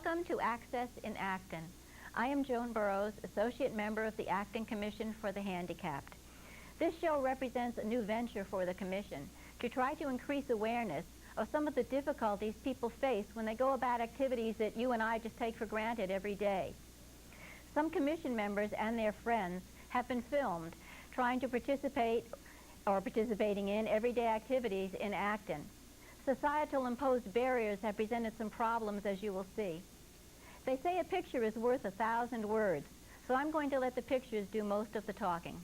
Welcome to Access in Acton. I am Joan Burrows, Associate Member of the Acton Commission for the Handicapped. This show represents a new venture for the Commission to try to increase awareness of some of the difficulties people face when they go about activities that you and I just take for granted every day. Some Commission members and their friends have been filmed trying to participate or participating in everyday activities in Acton. Societal imposed barriers have presented some problems, as you will see. They say a picture is worth 1,000 words, so I'm going to let the pictures do most of the talking.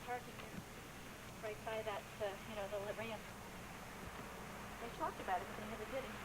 parking there, right by that, the ramp. They talked about it, but they never did it.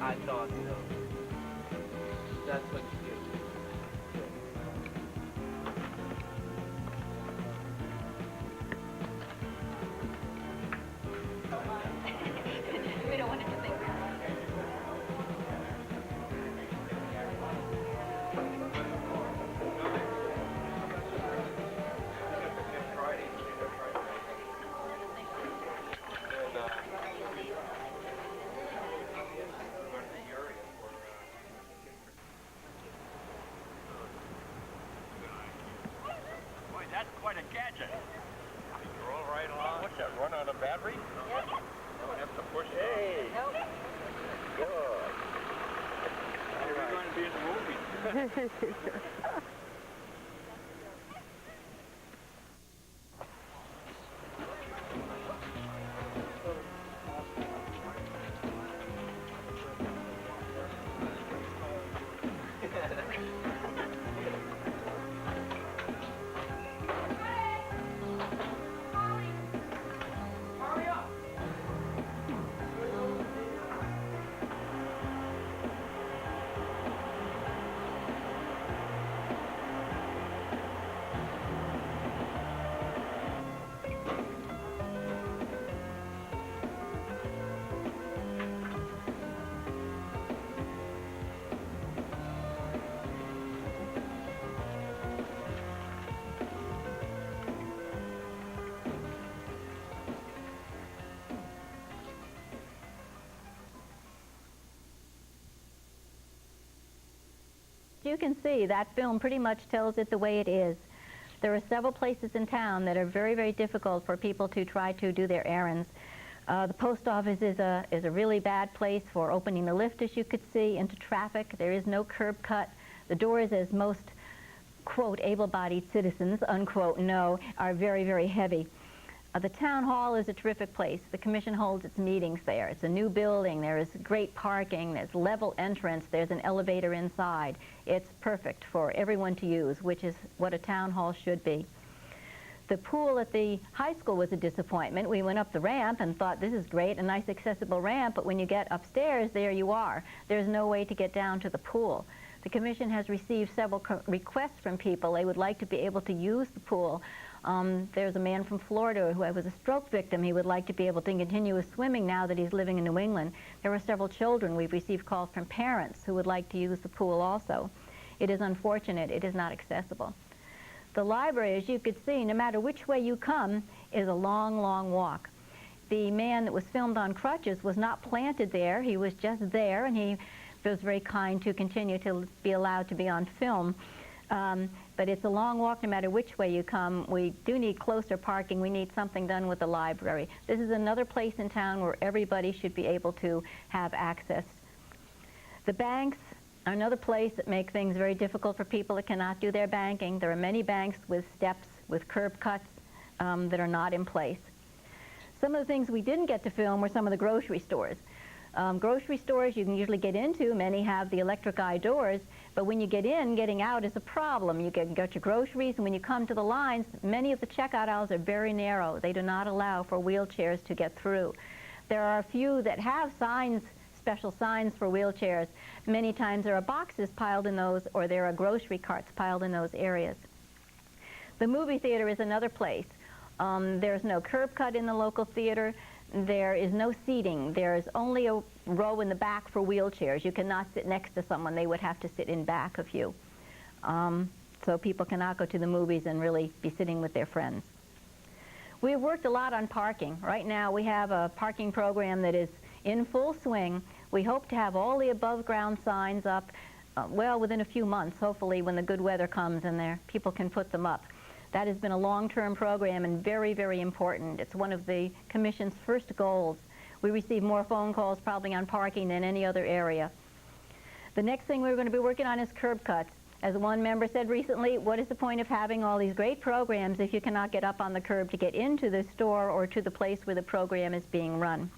I thought so. That's what you do. We don't want it to think. You can see that film pretty much tells it the way it is. There are several places in town that are very, very difficult for people to try to do their errands. The post office is a really bad place for opening the lift, as you could see, into traffic. There is no curb cut. The doors, as most, quote, able-bodied citizens, unquote, know, are very, very heavy. The town hall is a terrific place. The commission holds its meetings there. It's a new building. There is great parking. There's level entrance. There's an elevator inside. It's perfect for everyone to use, which is what a town hall should be. The pool at the high school was a disappointment. We went up the ramp and thought, this is great, a nice accessible ramp, but when you get upstairs, there you are. There's no way to get down to the pool. The commission has received several requests from people. They would like to be able to use the pool. There's a man from Florida who was a stroke victim. He would like to be able to continue his swimming now that he's living in New England. There were several children. We've received calls from parents who would like to use the pool also. It is unfortunate. It is not accessible. The library, as you could see, no matter which way you come, is a long, long walk. The man that was filmed on crutches was not planted there. He was just there, and he was very kind to continue to be allowed to be on film. But it's a long walk no matter which way you come. We do need closer parking. We need something done with the library. This is another place in town where everybody should be able to have access. The banks are another place that make things very difficult for people that cannot do their banking. There are many banks with steps, with curb cuts that are not in place. Some of the things we didn't get to film were some of the grocery stores. Grocery stores you can usually get into. Many have the electric eye doors, but when you get in, getting out is a problem. You can get your groceries, and when you come to the lines, many of the checkout aisles are very narrow. They do not allow for wheelchairs to get through. There are a few that have signs, special signs for wheelchairs. Many times there are boxes piled in those, or there are grocery carts piled in those areas. The movie theater is another place. There's no curb cut in the local theater. There is no seating. There is only a row in the back for wheelchairs. You cannot sit next to someone. They would have to sit in back of you. So people cannot go to the movies and really be sitting with their friends. We have worked a lot on parking. Right now we have a parking program that is in full swing. We hope to have all the above-ground signs up, well, within a few months, hopefully, when the good weather comes and people can put them up. That has been a long-term program and very, very important. It's one of the Commission's first goals. We receive more phone calls probably on parking than any other area. The next thing we're going to be working on is curb cuts. As one member said recently, what is the point of having all these great programs if you cannot get up on the curb to get into the store or to the place where the program is being run?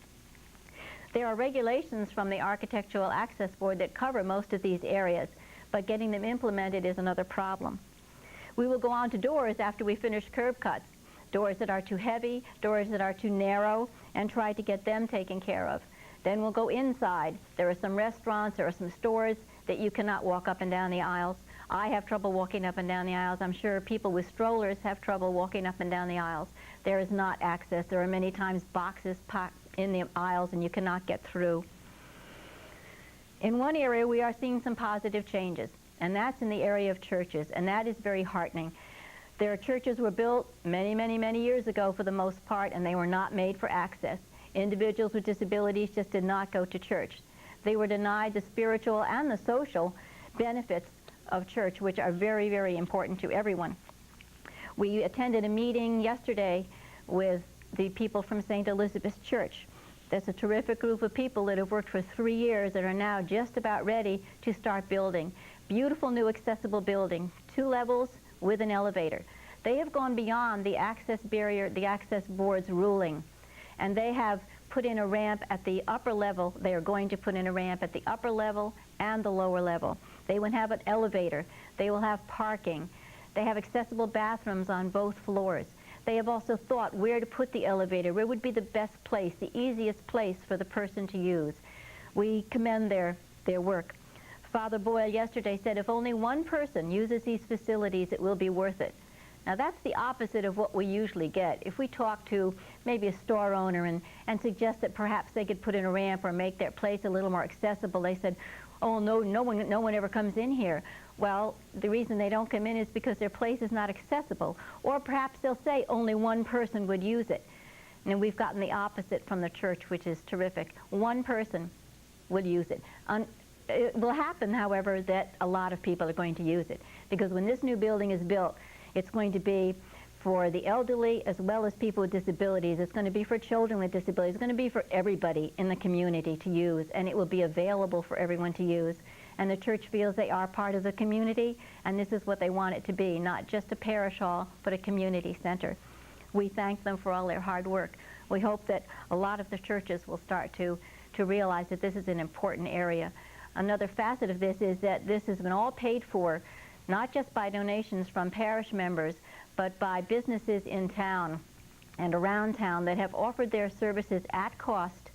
There are regulations from the Architectural Access Board that cover most of these areas, but getting them implemented is another problem. We will go on to doors after we finish curb cuts, doors that are too heavy, doors that are too narrow, and try to get them taken care of. Then we'll go inside. There are some restaurants, there are some stores that you cannot walk up and down the aisles. I have trouble walking up and down the aisles. I'm sure people with strollers have trouble walking up and down the aisles. There is not access. There are many times boxes packed in the aisles and you cannot get through. In one area we are seeing some positive changes, and that's in the area of churches, and that is very heartening. There are churches were built many, many, many years ago for the most part, and they were not made for access. Individuals with disabilities just did not go to church. They were denied the spiritual and the social benefits of church, which are very, very important to everyone. We attended a meeting yesterday with the people from St. Elizabeth's Church. That's a terrific group of people that have worked for 3 years that are now just about ready to start building. Beautiful new accessible building, 2 levels with an elevator. They have gone beyond the access barrier, the access board's ruling, and they have put in a ramp at the upper level. They are going to put in a ramp at the upper level and the lower level. They will have an elevator. They will have parking. They have accessible bathrooms on both floors. They have also thought where to put the elevator, where would be the best place, the easiest place for the person to use. We commend their work. Father Boyle yesterday said if only one person uses these facilities, it will be worth it. Now that's the opposite of what we usually get. If we talk to maybe a store owner and suggest that perhaps they could put in a ramp or make their place a little more accessible, they said, oh, no one ever comes in here. Well, the reason they don't come in is because their place is not accessible. Or perhaps they'll say only one person would use it. And we've gotten the opposite from the church, which is terrific. One person would use it. It will happen, however, that a lot of people are going to use it. Because when this new building is built, it's going to be for the elderly as well as people with disabilities. It's going to be for children with disabilities. It's going to be for everybody in the community to use, and it will be available for everyone to use. And the church feels they are part of the community, and this is what they want it to be, not just a parish hall, but a community center. We thank them for all their hard work. We hope that a lot of the churches will start to realize that this is an important area. Another facet of this is that this has been all paid for not just by donations from parish members, but by businesses in town and around town that have offered their services at cost.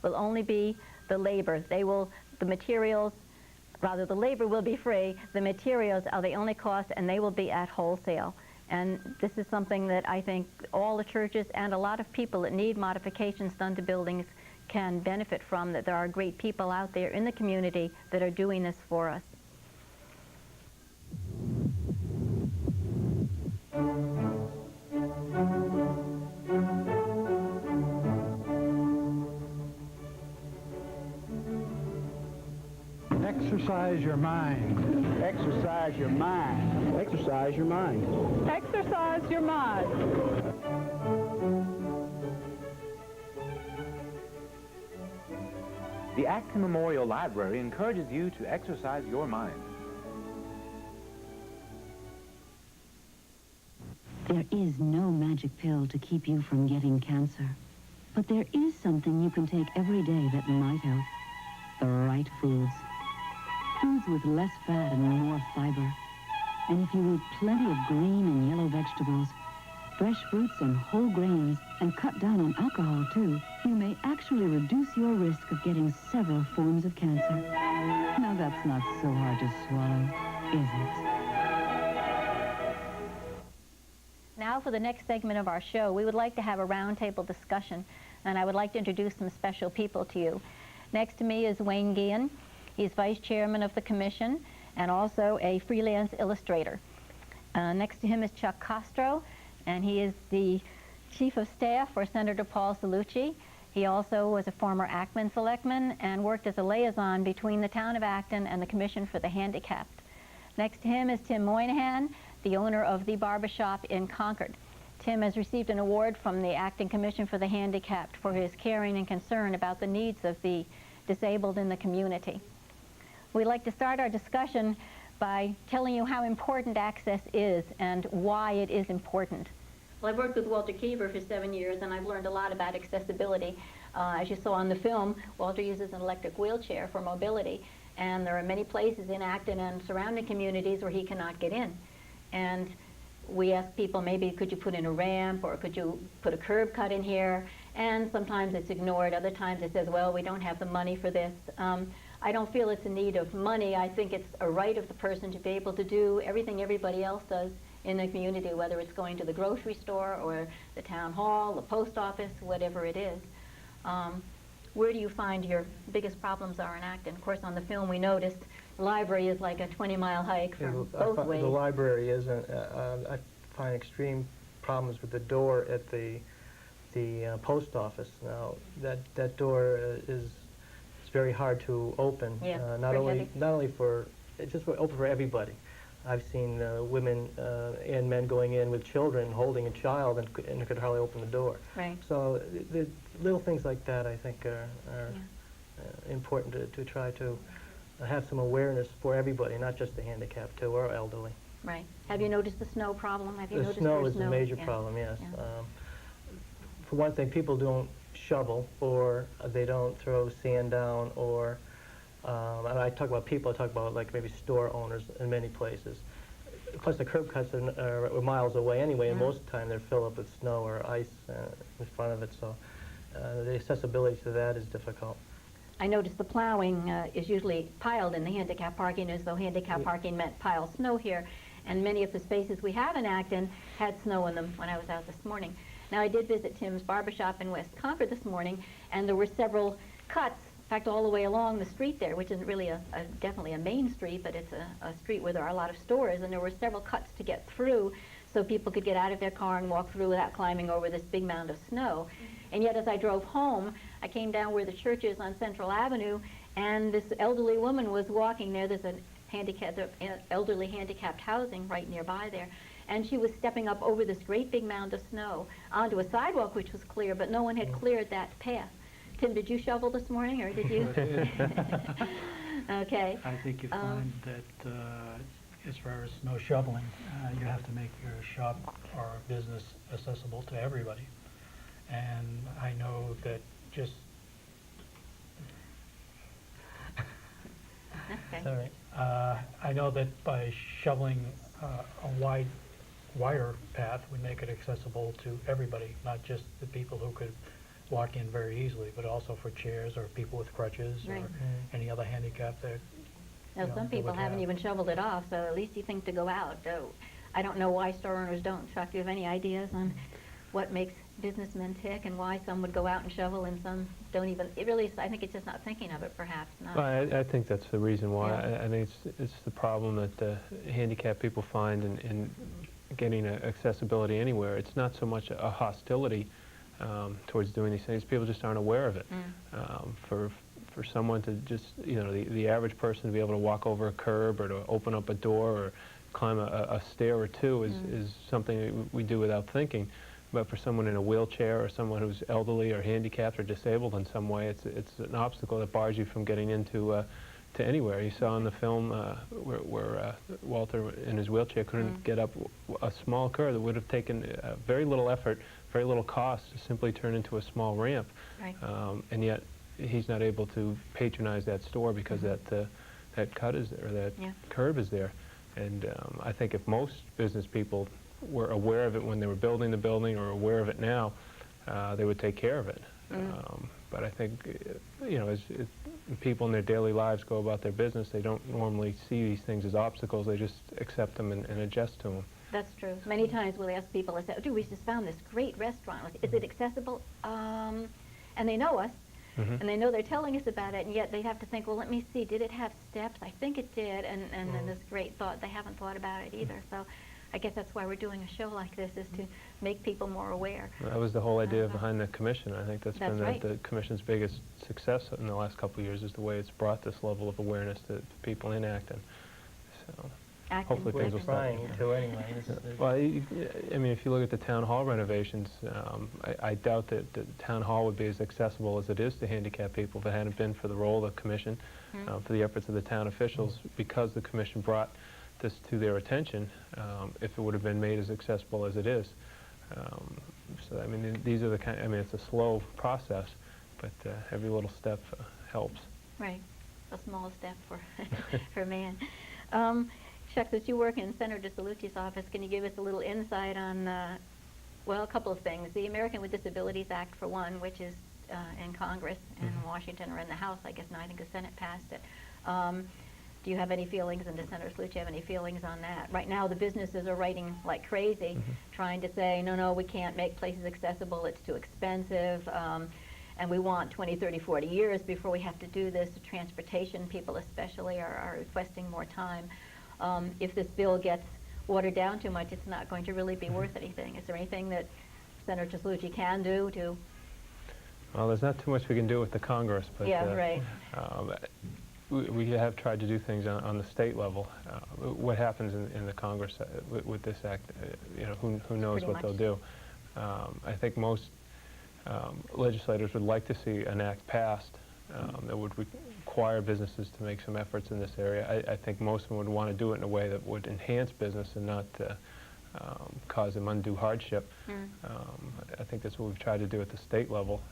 Will only be the labor. The materials, rather the labor will be free, the materials are the only cost, and they will be at wholesale. And this is something that I think all the churches and a lot of people that need modifications done to buildings can benefit from, that there are great people out there in the community that are doing this for us. Exercise your mind. Exercise your mind. Exercise your mind. Exercise your mind. The Acton Memorial Library encourages you to exercise your mind. There is no magic pill to keep you from getting cancer. But there is something you can take every day that might help. The right foods. Foods with less fat and more fiber. And if you eat plenty of green and yellow vegetables, fresh fruits and whole grains, and cut down on alcohol too, you may actually reduce your risk of getting several forms of cancer. Now that's not so hard to swallow, is it? Now for the next segment of our show, we would like to have a roundtable discussion, and I would like to introduce some special people to you. Next to me is Wayne Guillen. He's vice chairman of the commission and also a freelance illustrator. Next to him is Chuck Castro, and he is the chief of staff for Senator Paul Cellucci. He also was a former Acton selectman and worked as a liaison between the town of Acton and the Commission for the Handicapped. Next to him is Tim Moynihan, the owner of the barbershop in Concord. Tim has received an award from the Acton Commission for the Handicapped for his caring and concern about the needs of the disabled in the community. We'd like to start our discussion by telling you how important access is and why it is important. Well, I've worked with Walter Keever for 7 years, and I've learned a lot about accessibility. As you saw in the film, Walter uses an electric wheelchair for mobility, and there are many places in Acton and surrounding communities where he cannot get in. And we ask people, maybe could you put in a ramp, or could you put a curb cut in here? And sometimes it's ignored. Other times it says, well, we don't have the money for this. I don't feel it's a need of money. I think it's a right of the person to be able to do everything everybody else does in the community, whether it's going to the grocery store or the town hall, the post office, whatever it is. Where do you find your biggest problems are in Acton? Of course, on the film we noticed the library is like a 20-mile hike from both ways. The library isn't. I find extreme problems with the door at the post office. Now that door is very hard to open. Yeah, not only for open for everybody. I've seen women and men going in with children, holding a child, and could hardly open the door. Right. So the little things like that, I think, are important to try to have some awareness for everybody, not just the handicapped too, or elderly. Right. Have you noticed the snow problem? Have you The noticed snow there's is a major problem, yes. Yeah. For one thing, people don't shovel, or they don't throw sand down, or and I talk about people, I talk about like maybe store owners in many places. Plus the curb cuts are miles away anyway, and most of the time they're filled up with snow or ice in front of it, so the accessibility to that is difficult. I noticed the plowing is usually piled in the handicap parking, as though handicap parking meant pile snow here, and many of the spaces we have in Acton had snow in them when I was out this morning. Now, I did visit Tim's barbershop in West Concord this morning, and there were several cuts, in fact, all the way along the street there, which isn't really definitely a main street, but it's a street where there are a lot of stores, and there were several cuts to get through so people could get out of their car and walk through without climbing over this big mound of snow. And yet, as I drove home, I came down where the church is on Central Avenue, and this elderly woman was walking there. There's an elderly handicapped housing right nearby there. And she was stepping up over this great big mound of snow onto a sidewalk which was clear, but no one had cleared that path. Tim, did you shovel this morning, or did you? Okay. I think you find that as far as snow shoveling, you have to make your shop or business accessible to everybody. And I know that just... Okay. Sorry. I know that by shoveling a wider path would make it accessible to everybody, not just the people who could walk in very easily, but also for chairs or people with crutches Right. or any other handicap that Now, some they people would haven't have. even shoveled it off, so at least you think to go out. I don't know why store owners don't. Chuck, do you have any ideas on what makes businessmen tick and why some would go out and shovel and some don't even? It really is, I think it's just not thinking of it, perhaps. Not. Well, I think that's the reason why. Yeah. I think it's the problem that handicapped people find in getting accessibility anywhere. It's not so much a hostility towards doing these things. People just aren't aware of it. For someone to just, the average person to be able to walk over a curb or to open up a door or climb a stair or two is something that we do without thinking. But for someone in a wheelchair or someone who's elderly or handicapped or disabled in some way, it's an obstacle that bars you from getting into to anywhere. You saw in the film where Walter in his wheelchair couldn't get up a small curb that would have taken very little effort, very little cost to simply turn into a small ramp. Right. And yet he's not able to patronize that store because that cut is there, or that curb is there. And I think if most business people were aware of it when they were building the building or aware of it now, they would take care of it. But I think, as people in their daily lives go about their business, they don't normally see these things as obstacles. They just accept them and adjust to them. That's true. Many times we'll ask people, I say, "Oh, we just found this great restaurant. Is it accessible?" And they know us, and they know they're telling us about it, and yet they have to think, well, let me see, did it have steps? I think it did, and then this great thought, they haven't thought about it either. So I guess that's why we're doing a show like this, is to make people more aware. That was the whole idea behind the commission. I think that's been right. the commission's biggest success in the last couple of years, is the way it's brought this level of awareness to people in Acton. So Acton, hopefully We're things will start. trying to anyway. Well, I mean, if you look at the town hall renovations, I doubt that the town hall would be as accessible as it is to handicapped people if it hadn't been for the role of the commission, for the efforts of the town officials, because the commission brought this to their attention. If it would have been made as accessible as it is. So I mean, these are the kind. I mean, it's a slow process, but every little step helps. Right, a small step for for man. Chuck, since you work in Senator DeSalucci's office, can you give us a little insight on, well, a couple of things. The American with Disabilities Act, for one, which is in Congress in Washington, or in the House, I guess, and I think the Senate passed it. Do you have any feelings, and does Senator DeSalucci have any feelings on that? Right now, the businesses are writing like crazy, trying to say, no, we can't make places accessible, it's too expensive, and we want 20, 30, 40 years before we have to do this. The transportation people especially are requesting more time. If this bill gets watered down too much, it's not going to really be worth anything. Is there anything that Senator DeSalucci can do to... Well, there's not too much we can do with the Congress, but right. We have tried to do things on the state level. What happens in the Congress with this act, who knows what they'll do. I think most legislators would like to see an act passed that would require businesses to make some efforts in this area. I think most of them would want to do it in a way that would enhance business and not cause them undue hardship. I think that's what we've tried to do at the state level.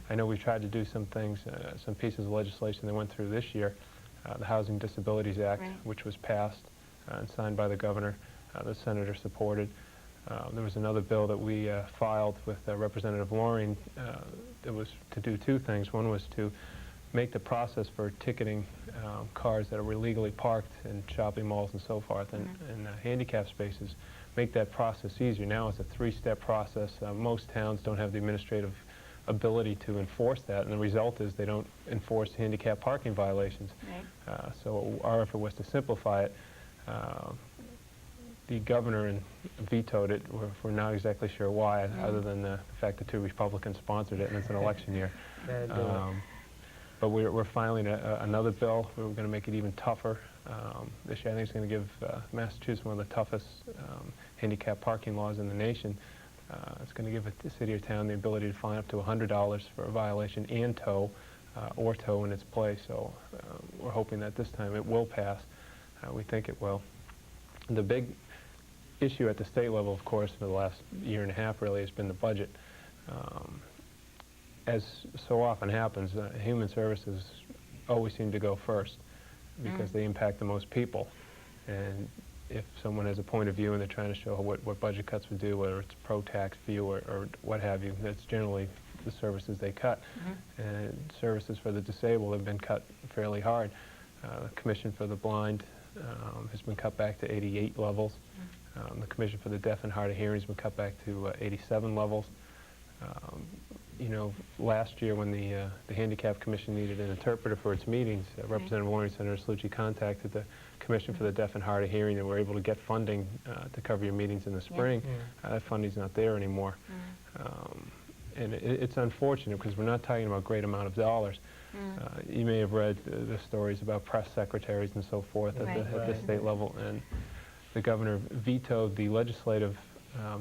I know we've tried to do some things, some pieces of legislation that went through this year, the Housing Disabilities Act, which was passed and signed by the governor, the senator supported. There was another bill that we filed with Representative Loring that was to do two things. One was to make the process for ticketing cars that are illegally parked in shopping malls and so forth and handicap spaces, make that process easier. Now it's a three-step process. Most towns don't have the administrative ability to enforce that, and the result is they don't enforce handicap parking violations. So our effort was to simplify it. The governor vetoed it. We're not exactly sure why, other than the fact that 2 Republicans sponsored it and it's an election year. But we're filing another bill. We're going to make it even tougher. This year I think it's going to give Massachusetts one of the toughest handicap parking laws in the nation. It's going to give the city or town the ability to fine up to $100 for a violation and tow, or tow in its place. So we're hoping that this time it will pass. We think it will. The big issue at the state level, of course, for the last year and a half really has been the budget. As so often happens, human services always seem to go first because they impact the most people. And if someone has a point of view and they're trying to show what budget cuts would do, whether it's pro-tax view or what have you, that's generally the services they cut. And services for the disabled have been cut fairly hard. The Commission for the Blind has been cut back to 88 levels. The Commission for the Deaf and Hard of Hearing has been cut back to 87 levels. You know, last year when the Handicap Commission needed an interpreter for its meetings, Representative Warren and Senator Slucci contacted the Commission for the Deaf and Hard of Hearing and were able to get funding to cover your meetings in the spring. That funding's not there anymore. And it's unfortunate because we're not talking about a great amount of dollars. You may have read the stories about press secretaries and so forth at the state level, and the governor vetoed the legislative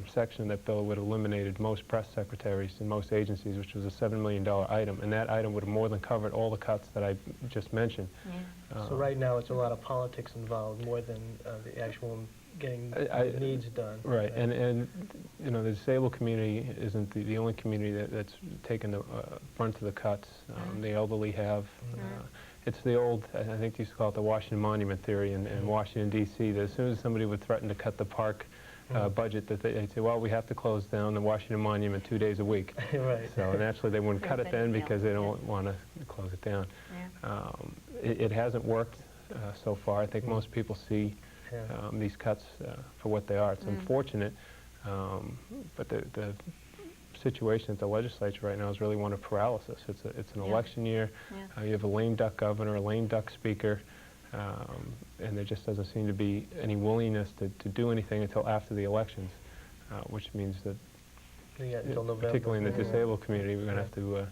section of that bill would have eliminated most press secretaries in most agencies, which was a $7 million item, and that item would have more than covered all the cuts that I just mentioned. So right now it's a lot of politics involved more than the actual getting needs done. Right, and you know, the disabled community isn't the only community that's taken the brunt of the cuts. The elderly have. It's the old, I think they used to call it the Washington Monument theory in Washington, D.C., that as soon as somebody would threaten to cut the park budget, that they'd say, well, we have to close down the Washington Monument 2 days a week. So naturally they wouldn't cut it then because they don't want to close it down. It hasn't worked so far. I think most people see these cuts for what they are. It's unfortunate, but the situation at the legislature right now is really one of paralysis. It's an election year. You have a lame duck governor, a lame duck speaker, and there just doesn't seem to be any willingness to do anything until after the elections, which means that, particularly in the disabled community, we're going to have to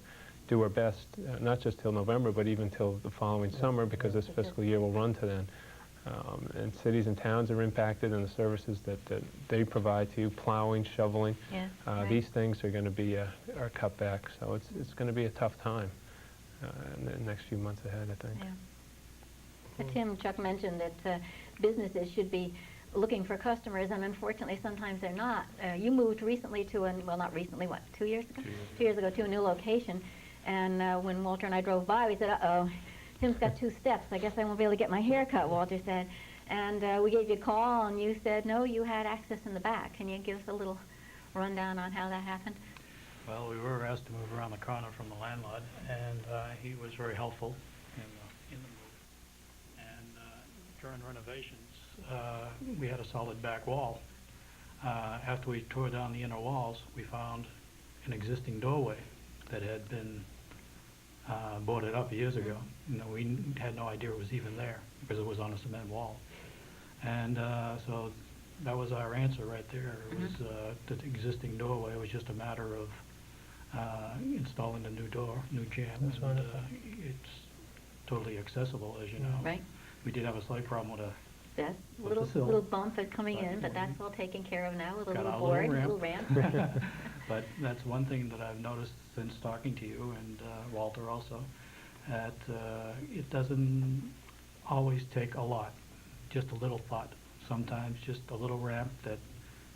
do our best, not just till November, but even till the following summer, because this fiscal year will run to then. And cities and towns are impacted in the services that they provide to you, plowing, shoveling. These things are going to be are cut back, so it's going to be a tough time in the next few months ahead, I think. Tim, Chuck mentioned that businesses should be looking for customers, and unfortunately sometimes they're not. You moved recently to well, not recently, what, 2 years ago? 2 years ago to a new location, and when Walter and I drove by, we said, uh-oh, Tim's got 2 steps. I guess I won't be able to get my hair cut, Walter said. And we gave you a call, and you said, no, you had access in the back. Can you give us a little rundown on how that happened? Well, we were asked to move around the corner from the landlord, and he was very helpful in the move. And during renovations, we had a solid back wall. After we tore down the inner walls, we found an existing doorway that had been boarded up years ago. You know, we had no idea it was even there because it was on a cement wall. And so that was our answer right there. It was the existing doorway. It was just a matter of installing a new door, new jam. And it's totally accessible, as you know. Right. We did have a slight problem with little bump coming in, but that's all taken care of now with a little board, a little ramp. But that's one thing that I've noticed since talking to you and Walter also, that it doesn't always take a lot, just a little thought. Sometimes just a little ramp that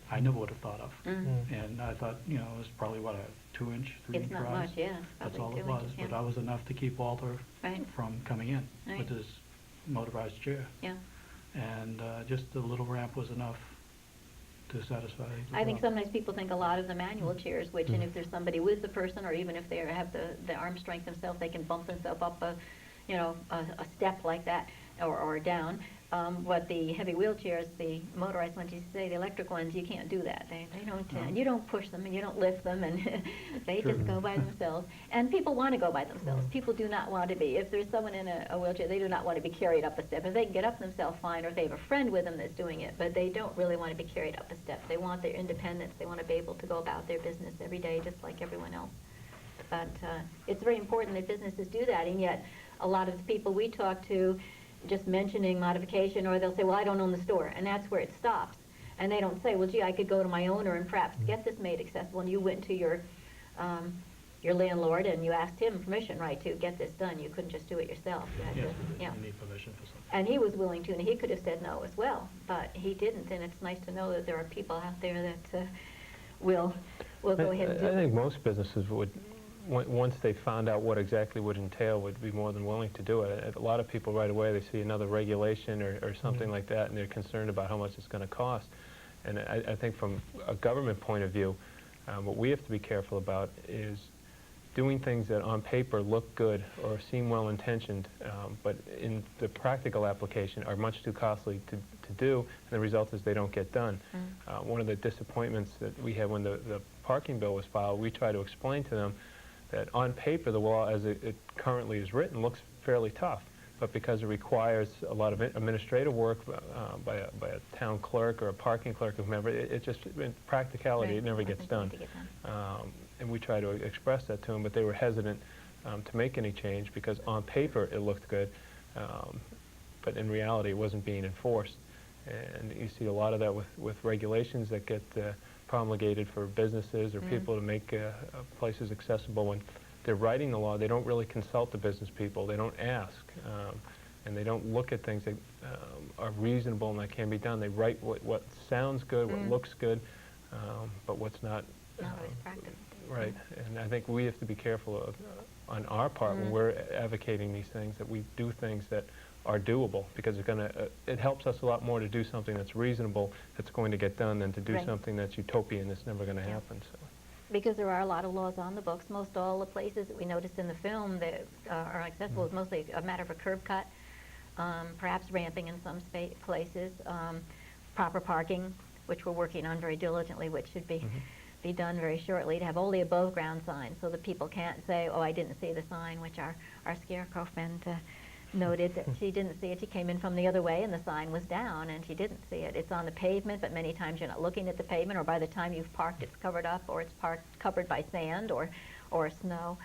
I never would have thought of. And I thought, you know, it was probably, what, a 2-inch, 3-inch It's not rise? much, yeah. It's That's probably all 2 it was, inches, but yeah. that was enough to keep Walter Right. from coming in Right. with his motorized chair. Yeah. And just the little ramp was enough to satisfy the I think problem. sometimes people think a lot of the manual chairs, which, and if there's somebody with the person, or even if they have the arm strength themselves, they can bump themselves up a step like that, or down. But the heavy wheelchairs, the motorized ones, you say, the electric ones, you can't do that. They don't, No. you don't push them and you don't lift them, and they Sure. just go by themselves. And people want to go by themselves. People do not want to be, if there's someone in a wheelchair, they do not want to be carried up a step. If they can get up themselves, fine, or if they have a friend with them that's doing it, but they don't really want to be carried up a step. They want their independence. They want to be able to go about their business every day just like everyone else. But it's very important that businesses do that, and yet a lot of the people we talk to, just mentioning modification, or they'll say, well, I don't own the store, and that's where it stops. And they don't say, well, gee, I could go to my owner and perhaps get this made accessible, and you went to your landlord and you asked him permission, right, to get this done. You couldn't just do it yourself. You had Yes, to, yeah. you need permission for something. And he was willing to, and he could have said no as well, but he didn't, and it's nice to know that there are people out there that will go ahead and do I it. think most businesses would, once they found out what exactly would entail, would be more than willing to do it. A lot of people right away, they see another regulation or something like that, and they're concerned about how much it's going to cost. And I think from a government point of view, what we have to be careful about is doing things that on paper look good or seem well-intentioned, but in the practical application are much too costly to do, and the result is they don't get done. One of the disappointments that we had when the parking bill was filed, we tried to explain to them that on paper the law as it currently is written looks fairly tough, but because it requires a lot of administrative work by a town clerk or a parking clerk or whomever, it just, in practicality, Right. it never gets done. And we try to express that to them, but they were hesitant to make any change because on paper it looked good, but in reality it wasn't being enforced. And you see a lot of that with regulations that get promulgated for businesses or people to make places accessible. When they're writing the law, they don't really consult the business people. They don't ask, and they don't look at things that are reasonable and that can be done. They write what sounds good, what looks good, but what's not. Not always practical. Right, and I think we have to be careful on our part when we're advocating these things, that we do things that are doable, because it helps us a lot more to do something that's reasonable, that's going to get done, than to do Right. something that's utopian, that's never going to happen. So. Because there are a lot of laws on the books. Most all the places that we noticed in the film that are accessible is mostly a matter of a curb cut, perhaps ramping in some places, proper parking, which we're working on very diligently, which should be done very shortly, to have only above ground signs so that people can't say, oh, I didn't see the sign, which our scarecrow friend noted that she didn't see it. She came in from the other way and the sign was down and she didn't see it. It's on the pavement, but many times you're not looking at the pavement, or by the time you've parked it's covered up, or it's covered by sand or snow.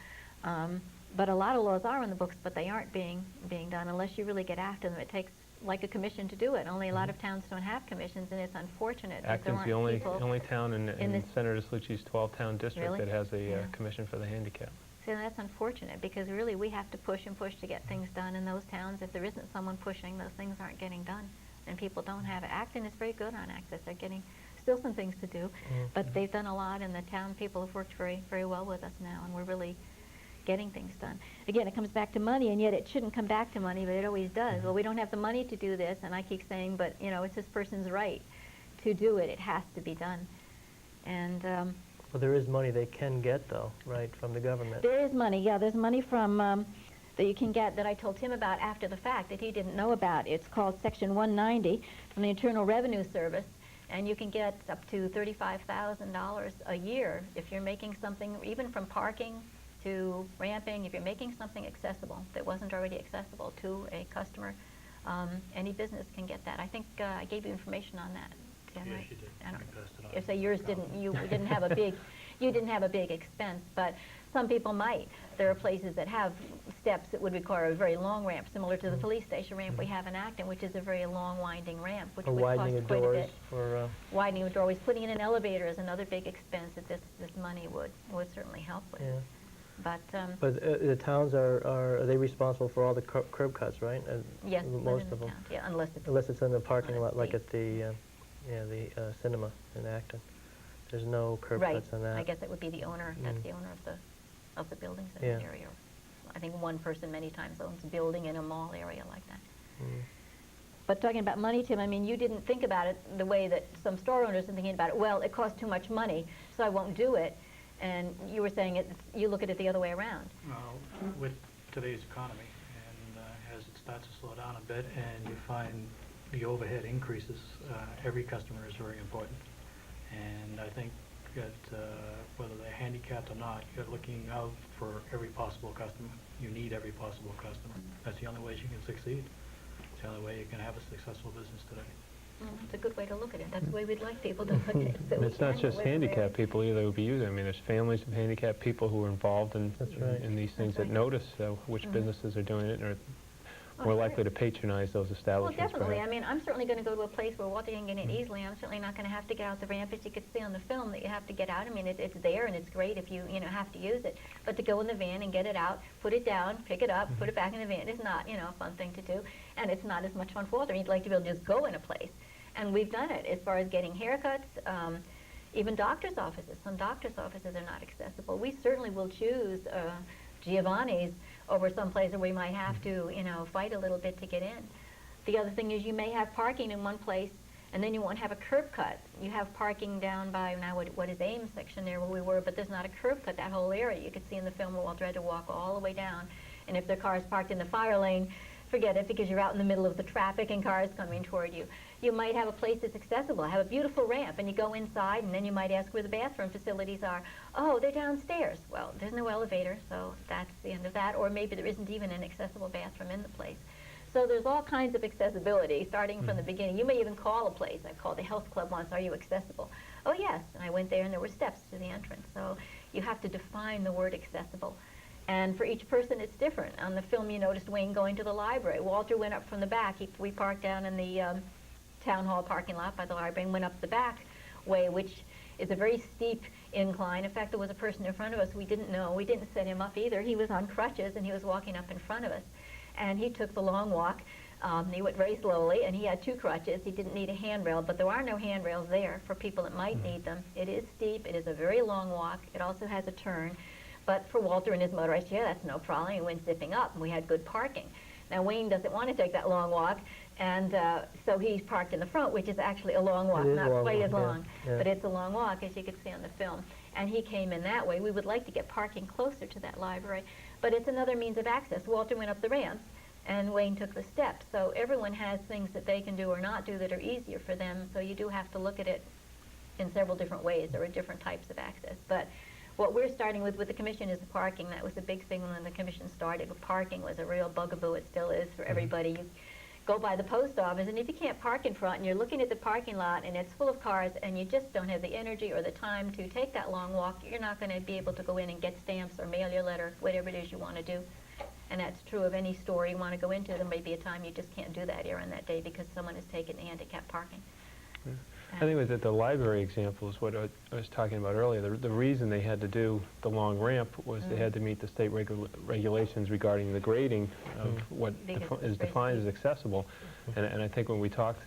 But a lot of laws are in the books, but they aren't being done unless you really get after them. It takes like a commission to do it. Only a lot of towns don't have commissions, and it's unfortunate that there Acton's aren't the only people. town in this- Senator Slucci's 12-town district Really? that has a Yeah. commission for the handicap. So that's unfortunate, because really we have to push and push to get things done in those towns. If there isn't someone pushing, those things aren't getting done, and people don't have it. Acton is very good on access. They're getting still some things to do, but they've done a lot, and the town people have worked very, very well with us now, and we're really getting things done. Again, it comes back to money, and yet it shouldn't come back to money, but it always does. Well, we don't have the money to do this, and I keep saying, but you know, it's this person's right to do it. It has to be done. And Well, there is money they can get, though, right, from the government. there is money, yeah. There's money from that you can get that I told Tim about after the fact that he didn't know about. It's called Section 190 from the Internal Revenue Service, and you can get up to $35,000 a year if you're making something, even from parking to ramping, if you're making something accessible that wasn't already accessible to a customer. Any business can get that. I think I gave you information on that, Tim, Yes, right? you did. I don't, You passed it on. you say yours didn't. You didn't have a big. You didn't have a big expense, but Some people might. There are places that have steps that would require a very long ramp, similar to the police station ramp we have in Acton, which is a very long, winding ramp, which Or would cost widening of quite a doors, bit. or Widening of doorways, putting in an elevator is another big expense that this money would certainly help with. yeah. But The towns are they responsible for all the curb cuts, right? yes, most within of the them. town, yeah, unless it's Unless it's in the parking lot, like Honesty. at the cinema in Acton. There's no curb right. cuts on that. I guess it would be the owner. That's the owner of the buildings in Yeah. the area. I think one person many times owns a building in a mall area like that. But talking about money, Tim, I mean, you didn't think about it the way that some store owners are thinking about it. Well, it costs too much money, so I won't do it. And you were saying you look at it the other way around. Well, with today's economy, and as it starts to slow down a bit, and you find the overhead increases, every customer is very important. And I think that whether they're handicapped or not, you're looking out for every possible customer. You need every possible customer. That's the only way you can succeed. It's the only way you can have a successful business today. That's a good way to look at it. That's the way we'd like people to look at it. So And we it's not can just live there. handicapped people either who be using it. I mean, there's families of handicapped people who are involved in, That's right. in these things That's that right. notice which businesses are doing it and are Oh, more sure. likely to patronize those Well, establishments. definitely. I perhaps. mean, I'm certainly going to go to a place where Walter can get in easily. I'm certainly not going to have to get out the ramp, as you could see on the film, that you have to get out. I mean, it's there, and it's great if you have to use it. But to go in the van and get it out, put it down, pick it up, put it back in the van is not, a fun thing to do. And it's not as much fun for Walter. He'd like to be able to just go in a place. And we've done it as far as getting haircuts, even doctor's offices. Some doctor's offices are not accessible. We certainly will choose Giovanni's over some place where we might have to, fight a little bit to get in. The other thing is you may have parking in one place, and then you won't have a curb cut. You have parking down by now what is Ames section there where we were, but there's not a curb cut. That whole area you could see in the film where Walter had to walk all the way down. And if their car is parked in the fire lane, forget it, because you're out in the middle of the traffic and cars coming toward you. You might have a place that's accessible, have a beautiful ramp, and you go inside, and then you might ask where the bathroom facilities are. Oh, they're downstairs. Well, there's no elevator, so that's the end of that. Or maybe there isn't even an accessible bathroom in the place. So there's all kinds of accessibility starting from the beginning. You may even call a place. I called the health club once, are you accessible? Oh, yes. And I went there, and there were steps to the entrance. So you have to define the word accessible. And for each person, it's different. On the film, you noticed Wayne going to the library. Walter went up from the back. We parked down in the town hall parking lot by the library and went up the back way, which is a very steep incline. In fact, there was a person in front of us we didn't know. We didn't set him up either. He was on crutches, and he was walking up in front of us. And he took the long walk. He went very slowly, and he had 2 crutches. He didn't need a handrail, but there are no handrails there for people that might need them. It is steep. It is a very long walk. It also has a turn. But for Walter and his motorized chair, that's no problem. He went zipping up, and we had good parking. Now, Wayne doesn't want to take that long walk, and so he's parked in the front, which is actually a long walk, not quite as long, but it's a long walk, as you can see on the film. And he came in that way. We would like to get parking closer to that library, but it's another means of access. Walter went up the ramps, and Wayne took the steps. So everyone has things that they can do or not do that are easier for them, so you do have to look at it in several different ways. There are different types of access. But what we're starting with the commission is the parking. That was a big thing when the commission started. Parking was a real bugaboo. It still is for everybody. You go by the post office, and if you can't park in front and you're looking at the parking lot and it's full of cars and you just don't have the energy or the time to take that long walk, you're not going to be able to go in and get stamps or mail your letter, whatever it is you want to do. And that's true of any store you want to go into. There may be a time you just can't do that here on that day because someone has taken handicap parking. I think that the library example is what I was talking about earlier. The reason they had to do the long ramp was they had to meet the state regulations regarding the grading of what is defined as accessible. And I think when we talked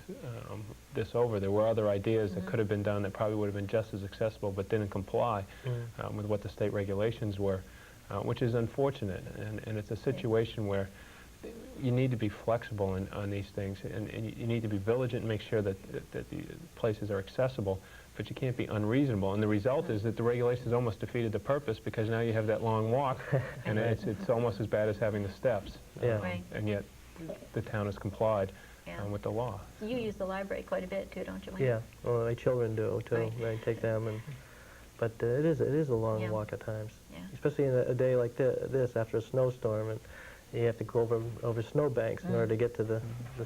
this over, there were other ideas that could have been done that probably would have been just as accessible but didn't comply with what the state regulations were, which is unfortunate. And it's a situation where you need to be flexible on these things, and you need to be vigilant and make sure that the places are accessible, but you can't be unreasonable. And the result is that the regulations almost defeated the purpose, because now you have that long walk, and it's almost as bad as having the steps. And yet the town has complied with the law. You use the library quite a bit too, don't you, Wayne? Yeah, well, my children do too. Right. I take them, but it is a long walk at times, especially in a day like this after a snowstorm, and you have to go over snowbanks in order to get to the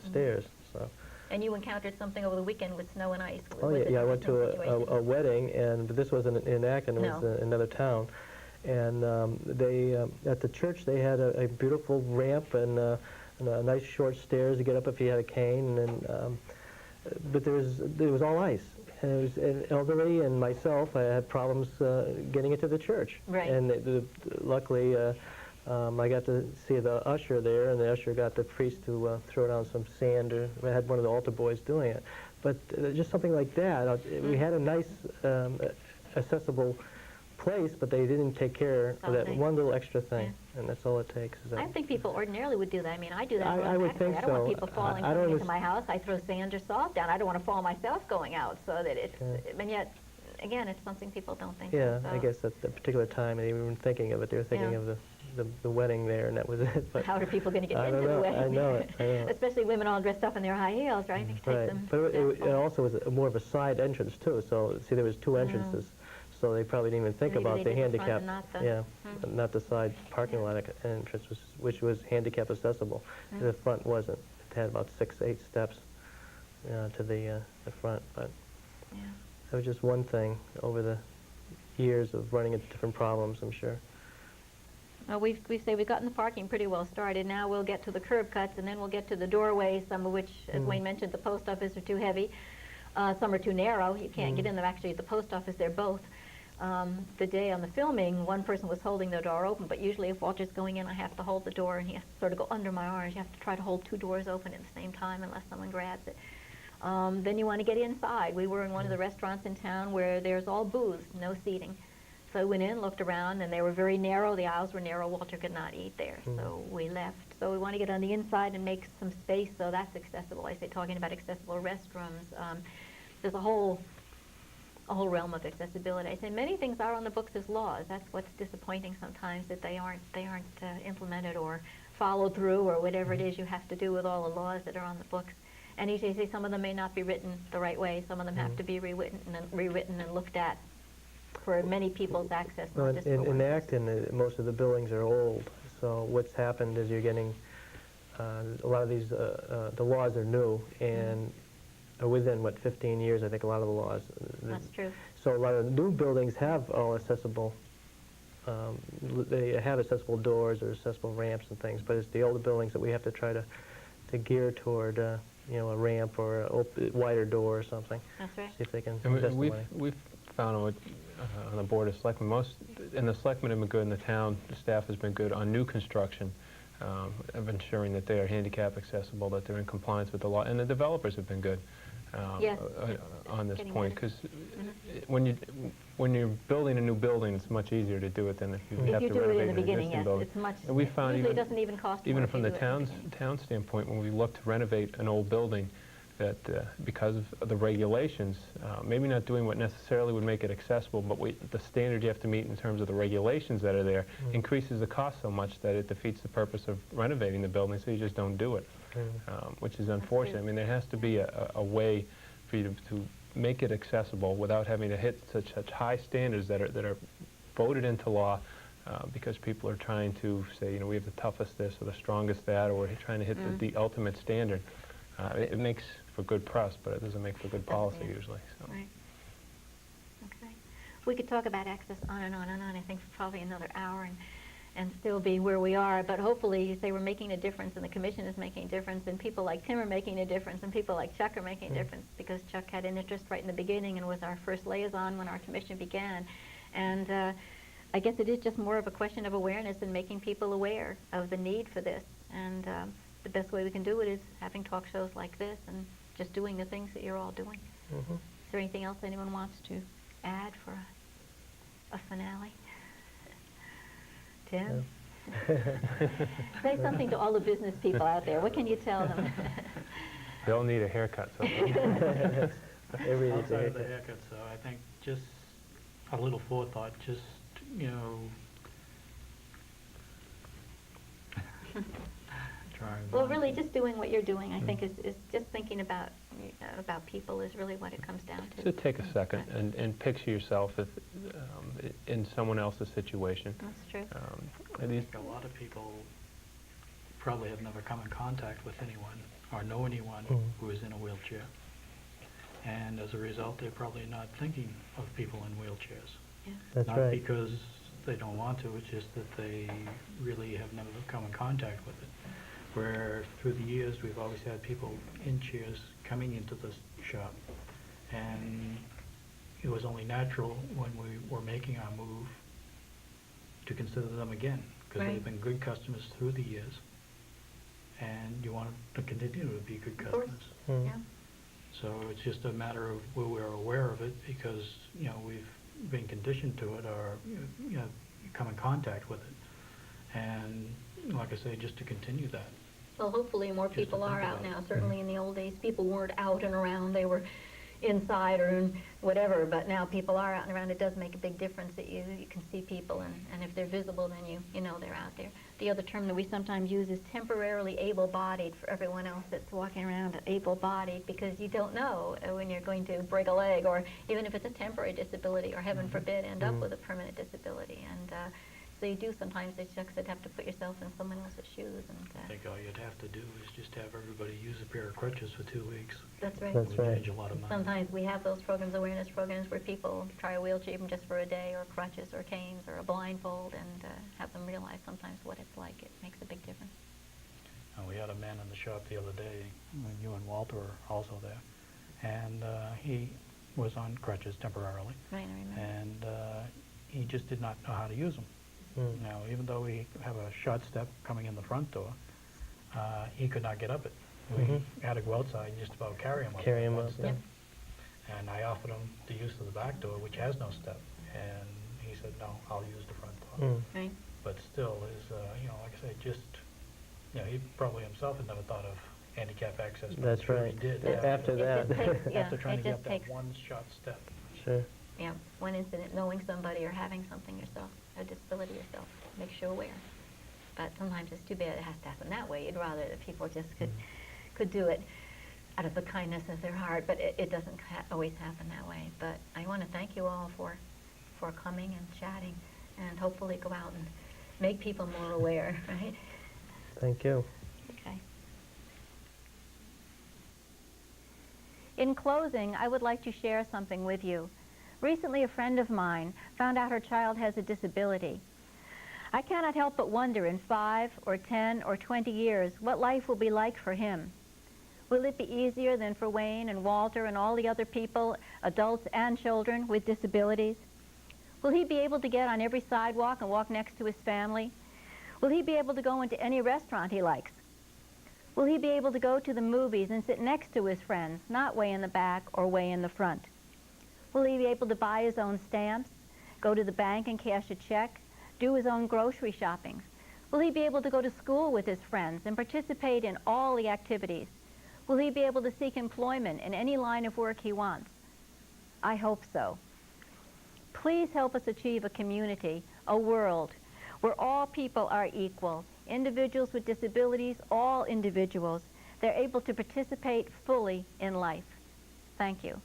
stairs. So. And you encountered something over the weekend with snow and ice. Oh, yeah, I went to a wedding, but this wasn't in Acton, it was in another town. And they, at the church, they had a beautiful ramp and a nice short stairs to get up if you had a cane. And but there was all ice. And it was an elderly and myself. I had problems getting into the church. Right. And luckily, I got to see the usher there, and the usher got the priest to throw down some sand. Or I had one of the altar boys doing it. But just something like that. We had a nice, accessible place, but they didn't take care of that one little extra thing, and that's all it takes. Is that I think people ordinarily would do that. I mean, I do that. I would think I don't want so. people falling I don't coming into my house. I throw sand or salt down. I don't want to fall myself going out, so that it's. And yet, again, it's something people don't think Yeah, of. So. I guess at that particular time, they weren't thinking of it. They were thinking of the wedding there, and that was it. But how are people going to get I into don't know. the wedding? I know it. I know it. Especially women all dressed up in their high heels, right? You take Right, them but it down. also was more of a side entrance too. So see, there was two entrances, so they probably didn't even think Maybe about they the did the front handicap. and not the- Yeah, not the side parking lot entrance, which was handicap accessible. The front wasn't. It had about 6, 8 steps to the front, but that was just one thing over the years of running into different problems, I'm sure. Well, we say we've gotten the parking pretty well started. Now we'll get to the curb cuts, and then we'll get to the doorways, some of which, as Wayne mentioned, the post office are too heavy. Some are too narrow. You can't get in them. Actually, at the post office, they're both. The day on the filming, one person was holding the door open, but usually if Walter's going in, I have to hold the door, and he has to sort of go under my arms. You have to try to hold 2 doors open at the same time unless someone grabs it. Then you want to get inside. We were in one of the restaurants in town where there's all booths, no seating. So we went in, looked around, and they were very narrow. The aisles were narrow. Walter could not eat there, so we left. So we want to get on the inside and make some space so that's accessible. I say, talking about accessible restrooms, there's a whole realm of accessibility. I say many things are on the books as laws. That's what's disappointing sometimes, that they aren't implemented or followed through, or whatever it is you have to do with all the laws that are on the books. And you say some of them may not be written the right way. Some of them have to be rewritten and looked at for many people's access. Well, Not just for in workers. Acton, most of the buildings are old. So what's happened is you're getting a lot of these. The laws are new and are within 15 years. I think a lot of the laws. That's true. So a lot of the new buildings have all accessible. They have accessible doors or accessible ramps and things. But it's the older buildings that we have to try to gear toward. A ramp or a wider door or something. That's right. See if they can And invest the money. we've found on the board of selectmen, and the selectmen have been good, and the town staff has been good on new construction of ensuring that they are handicap accessible, that they're in compliance with the law, and the developers have been good Yes. on this Getting point, better. because when you're building a new building, it's much easier to do it than if you have If to you do it renovate in the an beginning, existing yes, building. it's much. And we found usually even it doesn't even cost more even if from you the do it in beginning. town standpoint, when we look to renovate an old building, that because of the regulations, maybe not doing what necessarily would make it accessible, but the standard you have to meet in terms of the regulations that are there increases the cost so much that it defeats the purpose of renovating the building, so you just don't do it, which is unfortunate. I mean, there has to be a way for you to make it accessible without having to hit such high standards that are voted into law because people are trying to say, we have the toughest this or the strongest that, or we're trying to hit the ultimate standard. It makes for good press, but it doesn't make for good policy usually. So. Right. Okay. We could talk about access on and on and on, I think, for probably another hour and still be where we are. But hopefully, you say we're making a difference, and the commission is making a difference, and people like Tim are making a difference, and people like Chuck are making a difference, because Chuck had an interest right in the beginning and was our first liaison when our commission began. And I guess it is just more of a question of awareness and making people aware of the need for this. And the best way we can do it is having talk shows like this and just doing the things that you're all doing. Is there anything else anyone wants to add for a finale? Tim? Say something to all the business people out there. What can you tell them? They all need a haircut. So. Every Outside of the haircut, so I think just a little forethought, just, Well, really, just doing what you're doing, I think, is just thinking about people is really what it comes down to. So take a second and picture yourself in someone else's situation. That's true. I think a lot of people probably have never come in contact with anyone or know anyone who is in a wheelchair. And as a result, they're probably not thinking of people in wheelchairs. Yeah. That's Not right. because they don't want to, it's just that they really have never come in contact with it. Where through the years, we've always had people in chairs coming into the shop, and it was only natural when we were making our move to consider them again, because Right. they've been good customers through the years, and you want them to continue to be good customers. Yeah. So it's just a matter of where we're aware of it, because, you know, we've been conditioned to it, or, you know, come in contact with it. And like I say, just to continue that. Well, hopefully more Just to people are think out about now. it. Certainly in the old days, people weren't out and around. They were inside or in whatever, but now people are out and around. It does make a big difference that you can see people, and if they're visible, then you know they're out there. The other term that we sometimes use is temporarily able-bodied for everyone else that's walking around able-bodied, because you don't know when you're going to break a leg, or even if it's a temporary disability, or heaven forbid, end up with a permanent disability. And so you do sometimes, as Chuck said, have to put yourself in someone else's shoes. And I think all you'd have to do is just have everybody use a pair of crutches for 2 weeks. that's right. It That's would right. change a lot of money. Sometimes we have those programs, awareness programs, where people try a wheelchair even just for a day, or crutches, or canes, or a blindfold, and have them realize sometimes what it's like. It makes a big difference. We had a man in the shop the other day, when you and Walter were also there, and he was on crutches temporarily, Right, I remember. and he just did not know how to use them. Now, even though we have a short step coming in the front door, he could not get up it. We had to go outside and just about carry him up. Carry that him one up, step. yeah. And I offered him the use of the back door, which has no step, and he said, no, I'll use the front door. Right. But still, is you know, like I say, just, you know, he probably himself had never thought of handicap access. but I'm That's sure right. He did. After It that. just takes, yeah, After trying it to just get takes, that one short step. Sure. yeah, one incident, knowing somebody or having something yourself, a disability yourself, makes you aware. But sometimes it's too bad it has to happen that way. You'd rather that people just could do it out of the kindness of their heart, but it doesn't always happen that way. But I want to thank you all for coming and chatting, and hopefully go out and make people more aware, right? Thank you. Okay. In closing, I would like to share something with you. Recently, a friend of mine found out her child has a disability. I cannot help but wonder in 5 or 10 or 20 years what life will be like for him. Will it be easier than for Wayne and Walter and all the other people, adults and children, with disabilities? Will he be able to get on every sidewalk and walk next to his family? Will he be able to go into any restaurant he likes? Will he be able to go to the movies and sit next to his friends, not way in the back or way in the front? Will he be able to buy his own stamps, go to the bank and cash a check, do his own grocery shopping? Will he be able to go to school with his friends and participate in all the activities? Will he be able to seek employment in any line of work he wants? I hope so. Please help us achieve a community, a world, where all people are equal, individuals with disabilities, all individuals. They're able to participate fully in life. Thank you.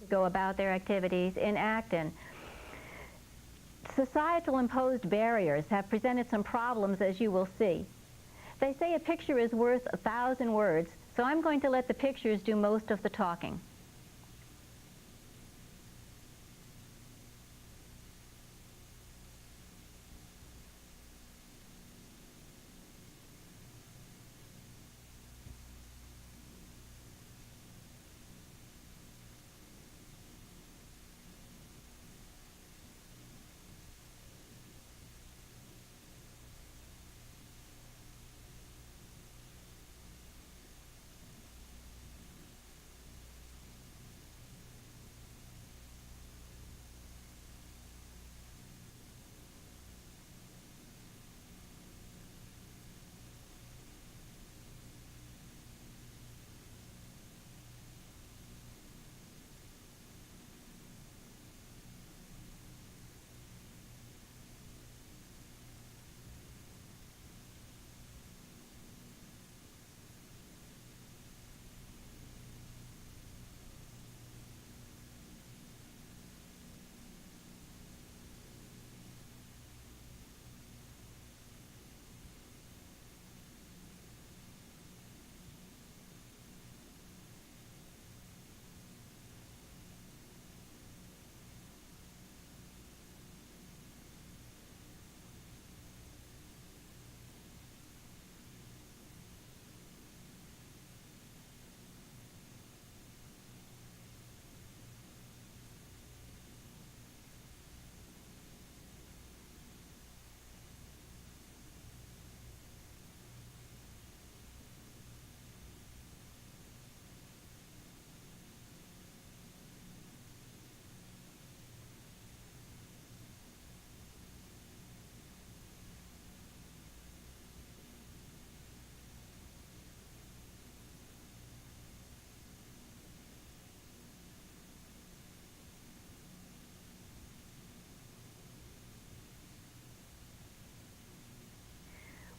go about their activities in Acton. Societal imposed barriers have presented some problems, as you will see. They say a picture is worth 1,000 words, so I'm going to let the pictures do most of the talking.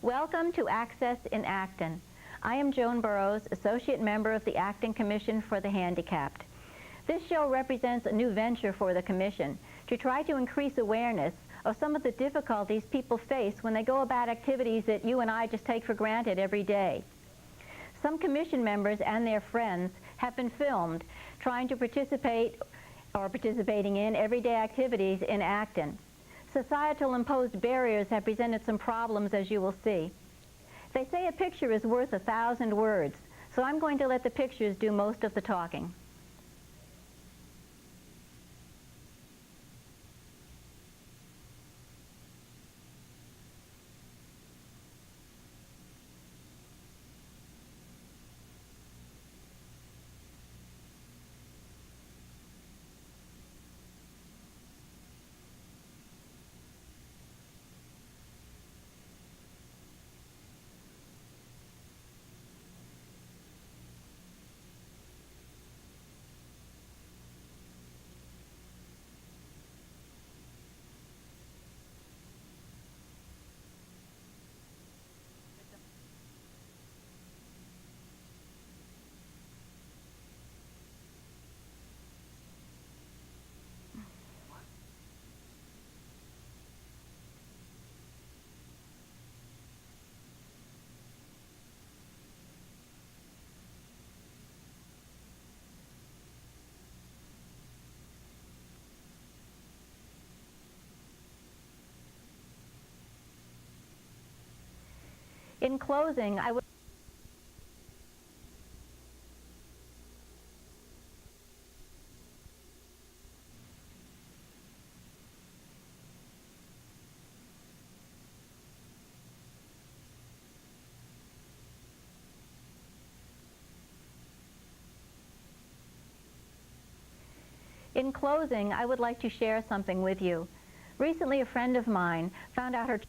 Welcome to Access in Acton. I am Joan Burrows, Associate Member of the Acton Commission for the Handicapped. This show represents a new venture for the Commission to try to increase awareness of some of the difficulties people face when they go about activities that you and I just take for granted every day. Some Commission members and their friends have been filmed trying to participate or participating in everyday activities in Acton. Societal imposed barriers have presented some problems, as you will see. They say a picture is worth 1,000 words, so I'm going to let the pictures do most of the talking. In closing, I would like to share something with you. Recently, a friend of mine found out her